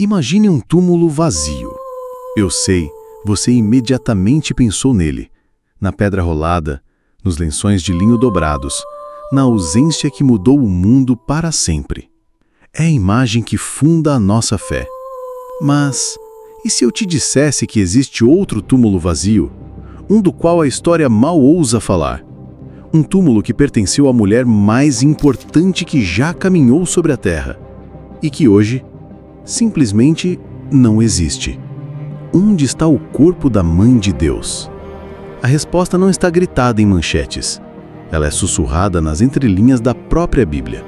Imagine um túmulo vazio. Eu sei, você imediatamente pensou nele, na pedra rolada, nos lençóis de linho dobrados, na ausência que mudou o mundo para sempre. É a imagem que funda a nossa fé. Mas, e se eu te dissesse que existe outro túmulo vazio, um do qual a história mal ousa falar? Um túmulo que pertenceu à mulher mais importante que já caminhou sobre a terra e que hoje, simplesmente, não existe. Onde está o corpo da Mãe de Deus? A resposta não está gritada em manchetes. Ela é sussurrada nas entrelinhas da própria Bíblia.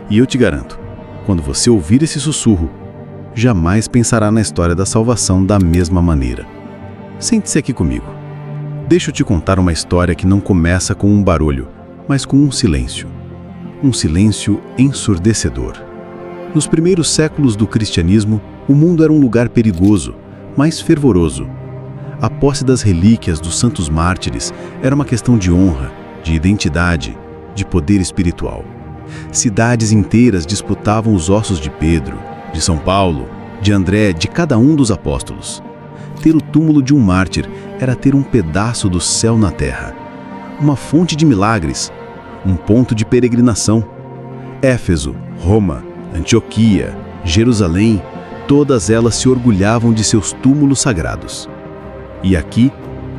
E eu te garanto, quando você ouvir esse sussurro, jamais pensará na história da salvação da mesma maneira. Sente-se aqui comigo. Deixa eu te contar uma história que não começa com um barulho, mas com um silêncio. Um silêncio ensurdecedor. Nos primeiros séculos do cristianismo, o mundo era um lugar perigoso, mas fervoroso. A posse das relíquias dos santos mártires era uma questão de honra, de identidade, de poder espiritual. Cidades inteiras disputavam os ossos de Pedro, de São Paulo, de André, de cada um dos apóstolos. Ter o túmulo de um mártir era ter um pedaço do céu na terra, uma fonte de milagres, um ponto de peregrinação. Éfeso, Roma, Antioquia, Jerusalém, todas elas se orgulhavam de seus túmulos sagrados. E aqui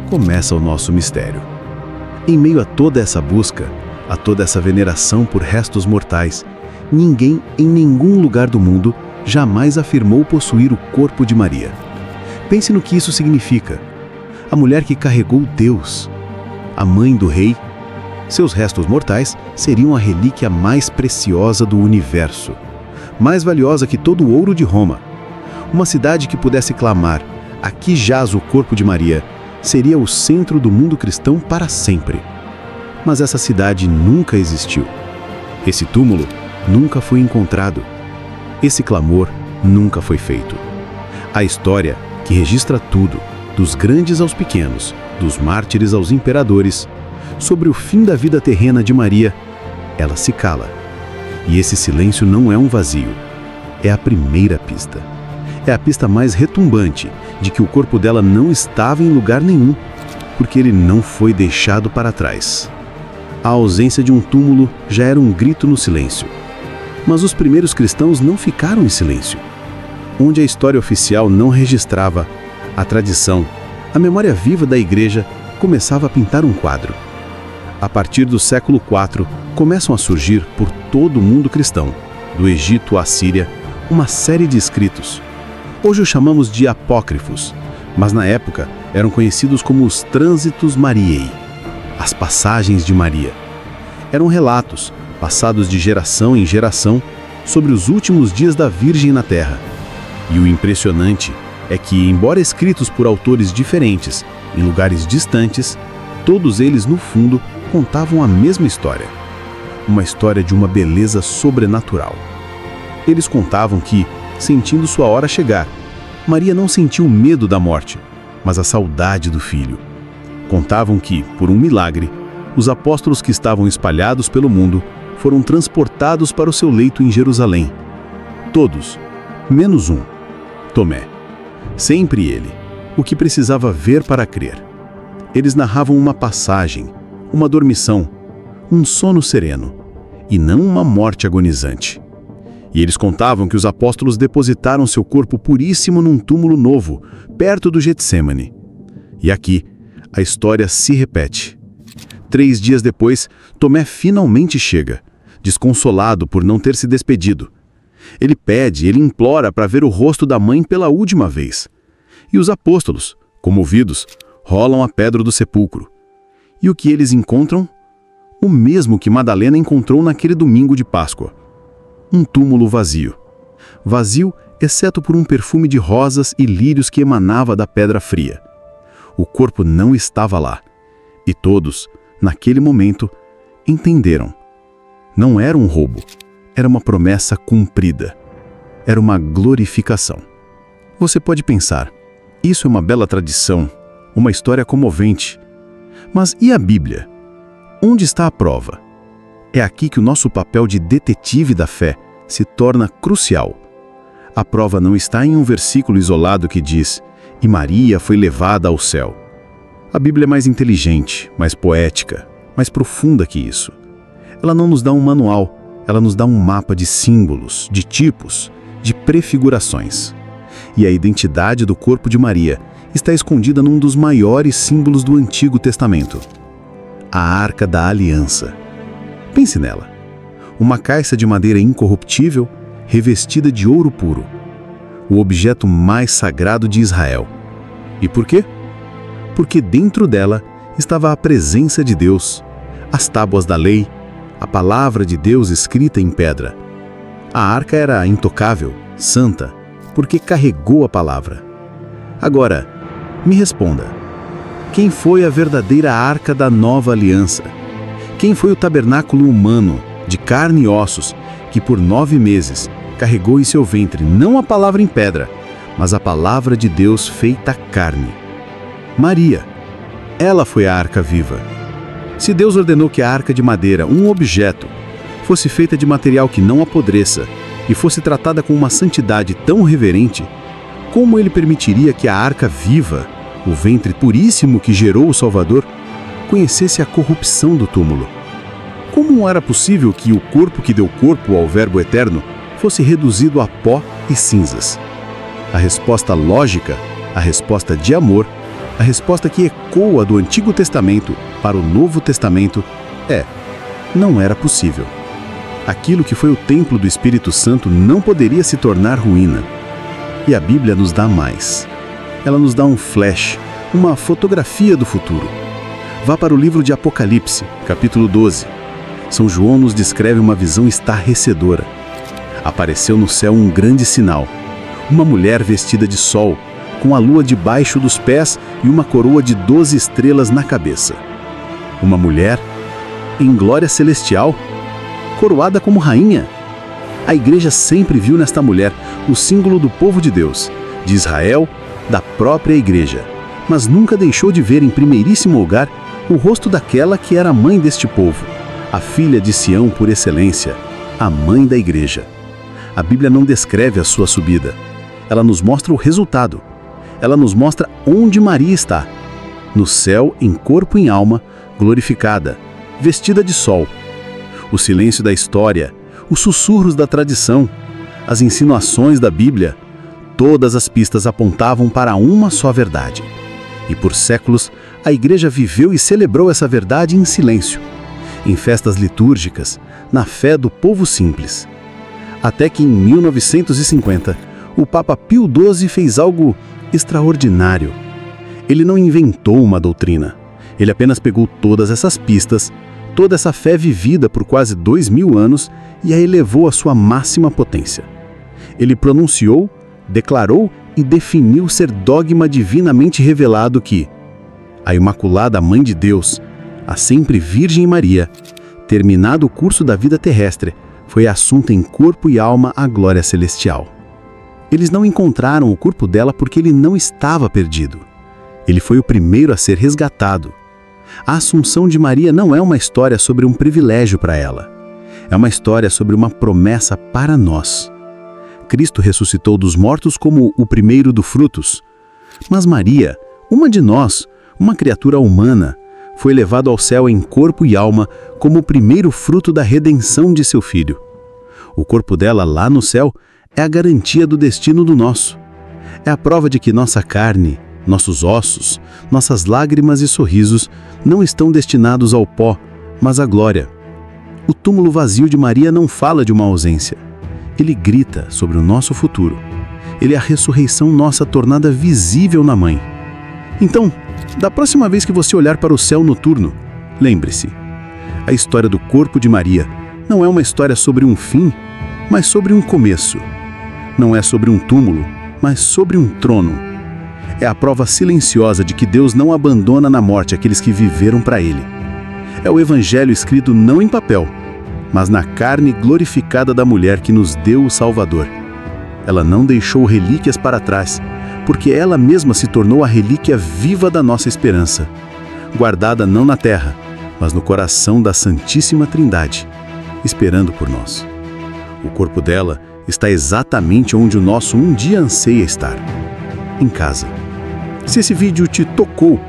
começa o nosso mistério. Em meio a toda essa busca, a toda essa veneração por restos mortais, ninguém em nenhum lugar do mundo jamais afirmou possuir o corpo de Maria. Pense no que isso significa. A mulher que carregou Deus, a mãe do rei, seus restos mortais seriam a relíquia mais preciosa do universo, mais valiosa que todo o ouro de Roma. Uma cidade que pudesse clamar, aqui jaz o corpo de Maria, seria o centro do mundo cristão para sempre. Mas essa cidade nunca existiu. Esse túmulo nunca foi encontrado. Esse clamor nunca foi feito. A história, que registra tudo, dos grandes aos pequenos, dos mártires aos imperadores, sobre o fim da vida terrena de Maria, ela se cala. E esse silêncio não é um vazio, é a primeira pista. É a pista mais retumbante de que o corpo dela não estava em lugar nenhum, porque ele não foi deixado para trás. A ausência de um túmulo já era um grito no silêncio. Mas os primeiros cristãos não ficaram em silêncio. Onde a história oficial não registrava, a tradição, a memória viva da igreja começava a pintar um quadro. A partir do século IV, começam a surgir por todo o mundo cristão, do Egito à Síria, uma série de escritos. Hoje os chamamos de apócrifos, mas na época eram conhecidos como os Trânsitos Mariae, as passagens de Maria. Eram relatos, passados de geração em geração, sobre os últimos dias da Virgem na Terra. E o impressionante é que, embora escritos por autores diferentes, em lugares distantes, todos eles, no fundo, contavam a mesma história. Uma história de uma beleza sobrenatural. Eles contavam que, sentindo sua hora chegar, Maria não sentiu medo da morte, mas a saudade do filho. Contavam que, por um milagre, os apóstolos que estavam espalhados pelo mundo foram transportados para o seu leito em Jerusalém. Todos, menos um, Tomé. Sempre ele, o que precisava ver para crer. Eles narravam uma passagem, uma dormição, um sono sereno, e não uma morte agonizante. E eles contavam que os apóstolos depositaram seu corpo puríssimo num túmulo novo, perto do Getsêmani. E aqui, a história se repete. 3 dias depois, Tomé finalmente chega, desconsolado por não ter se despedido. Ele pede, ele implora para ver o rosto da mãe pela última vez. E os apóstolos, comovidos, rolam a pedra do sepulcro. E o que eles encontram? O mesmo que Madalena encontrou naquele domingo de Páscoa. Um túmulo vazio. Vazio, exceto por um perfume de rosas e lírios que emanava da pedra fria. O corpo não estava lá. E todos, naquele momento, entenderam. Não era um roubo. Era uma promessa cumprida. Era uma glorificação. Você pode pensar, isso é uma bela tradição, uma história comovente. Mas e a Bíblia? Onde está a prova? É aqui que o nosso papel de detetive da fé se torna crucial. A prova não está em um versículo isolado que diz: "E Maria foi levada ao céu". A Bíblia é mais inteligente, mais poética, mais profunda que isso. Ela não nos dá um manual, ela nos dá um mapa de símbolos, de tipos, de prefigurações. E a identidade do corpo de Maria está escondida num dos maiores símbolos do Antigo Testamento: a Arca da Aliança. Pense nela. Uma caixa de madeira incorruptível, revestida de ouro puro. O objeto mais sagrado de Israel. E por quê? Porque dentro dela estava a presença de Deus, as tábuas da lei, a palavra de Deus escrita em pedra. A arca era intocável, santa, porque carregou a palavra. Agora, me responda: quem foi a verdadeira arca da nova aliança? Quem foi o tabernáculo humano, de carne e ossos, que por 9 meses carregou em seu ventre não a palavra em pedra, mas a palavra de Deus feita carne? Maria. Ela foi a arca viva. Se Deus ordenou que a arca de madeira, um objeto, fosse feita de material que não apodreça e fosse tratada com uma santidade tão reverente, como Ele permitiria que a arca viva, o ventre puríssimo que gerou o Salvador, conhecesse a corrupção do túmulo? Como era possível que o corpo que deu corpo ao Verbo eterno fosse reduzido a pó e cinzas? A resposta lógica, a resposta de amor, a resposta que ecoa do Antigo Testamento para o Novo Testamento é: não era possível. Aquilo que foi o templo do Espírito Santo não poderia se tornar ruína. E a Bíblia nos dá mais. Ela nos dá um flash, uma fotografia do futuro. Vá para o livro de Apocalipse, capítulo 12. São João nos descreve uma visão estarrecedora. Apareceu no céu um grande sinal: uma mulher vestida de sol, com a lua debaixo dos pés e uma coroa de 12 estrelas na cabeça. Uma mulher em glória celestial, coroada como rainha. A igreja sempre viu nesta mulher o símbolo do povo de Deus, de Israel, da própria igreja, mas nunca deixou de ver em primeiríssimo lugar o rosto daquela que era a mãe deste povo, a filha de Sião por excelência, a mãe da igreja. A Bíblia não descreve a sua subida, ela nos mostra o resultado. Ela nos mostra onde Maria está: no céu, em corpo e em alma, glorificada, vestida de sol. O silêncio da história, os sussurros da tradição, as insinuações da Bíblia, todas as pistas apontavam para uma só verdade. E por séculos, a igreja viveu e celebrou essa verdade em silêncio, em festas litúrgicas, na fé do povo simples. Até que em 1950, o Papa Pio XII fez algo extraordinário. Ele não inventou uma doutrina. Ele apenas pegou todas essas pistas, toda essa fé vivida por quase 2000 anos e a elevou à sua máxima potência. Ele pronunciou, declarou e definiu ser dogma divinamente revelado que a Imaculada Mãe de Deus, a sempre Virgem Maria, terminado o curso da vida terrestre, foi assunta em corpo e alma à glória celestial. Eles não encontraram o corpo dela porque ele não estava perdido. Ele foi o primeiro a ser resgatado. A Assunção de Maria não é uma história sobre um privilégio para ela. É uma história sobre uma promessa para nós. Cristo ressuscitou dos mortos como o primeiro dos frutos. Mas Maria, uma de nós, uma criatura humana, foi levada ao céu em corpo e alma como o primeiro fruto da redenção de seu filho. O corpo dela lá no céu é a garantia do destino do nosso. É a prova de que nossa carne, nossos ossos, nossas lágrimas e sorrisos não estão destinados ao pó, mas à glória. O túmulo vazio de Maria não fala de uma ausência. Ele grita sobre o nosso futuro. Ele é a ressurreição nossa tornada visível na Mãe. Então, da próxima vez que você olhar para o céu noturno, lembre-se, a história do corpo de Maria não é uma história sobre um fim, mas sobre um começo. Não é sobre um túmulo, mas sobre um trono. É a prova silenciosa de que Deus não abandona na morte aqueles que viveram para Ele. É o Evangelho escrito não em papel, mas na carne glorificada da mulher que nos deu o Salvador. Ela não deixou relíquias para trás, porque ela mesma se tornou a relíquia viva da nossa esperança, guardada não na terra, mas no coração da Santíssima Trindade, esperando por nós. O corpo dela está exatamente onde o nosso um dia anseia estar: em casa. Se esse vídeo te tocou,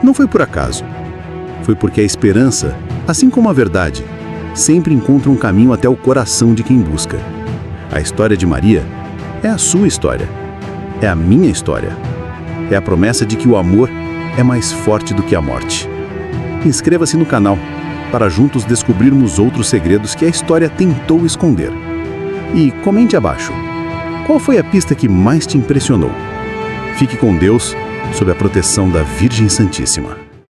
não foi por acaso. Foi porque a esperança, assim como a verdade, sempre encontra um caminho até o coração de quem busca. A história de Maria é a sua história, é a minha história. É a promessa de que o amor é mais forte do que a morte. Inscreva-se no canal para juntos descobrirmos outros segredos que a história tentou esconder. E comente abaixo: qual foi a pista que mais te impressionou? Fique com Deus, sob a proteção da Virgem Santíssima.